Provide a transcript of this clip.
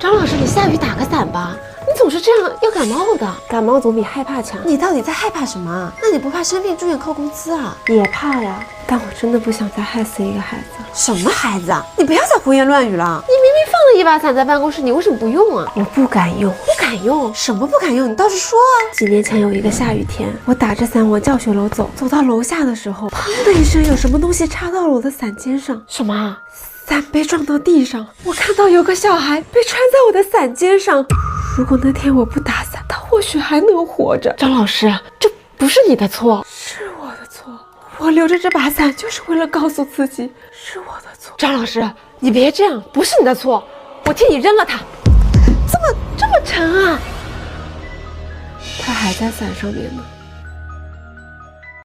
张老师，你下雨打个伞吧，你总是这样要感冒的。感冒总比害怕强。你到底在害怕什么？那你不怕生病住院扣工资啊？也怕呀，但我真的不想再害死一个孩子。什么孩子啊？你不要再胡言乱语了。你明明放了一把伞在办公室，你为什么不用啊？我不敢用，不敢用。什么不敢用？你倒是说啊！几年前有一个下雨天，我打着伞往教学楼走，走到楼下的时候，砰的一声，有什么东西插到了我的伞尖上。什么？伞被撞到地上，我看到有个小孩被穿在我的伞尖上。如果那天我不打伞，他或许还能活着。张老师，这不是你的错，是我的错。我留着这把伞就是为了告诉自己是我的错。张老师，你别这样，不是你的错，我替你扔了它。这么沉啊！它还在伞上面呢。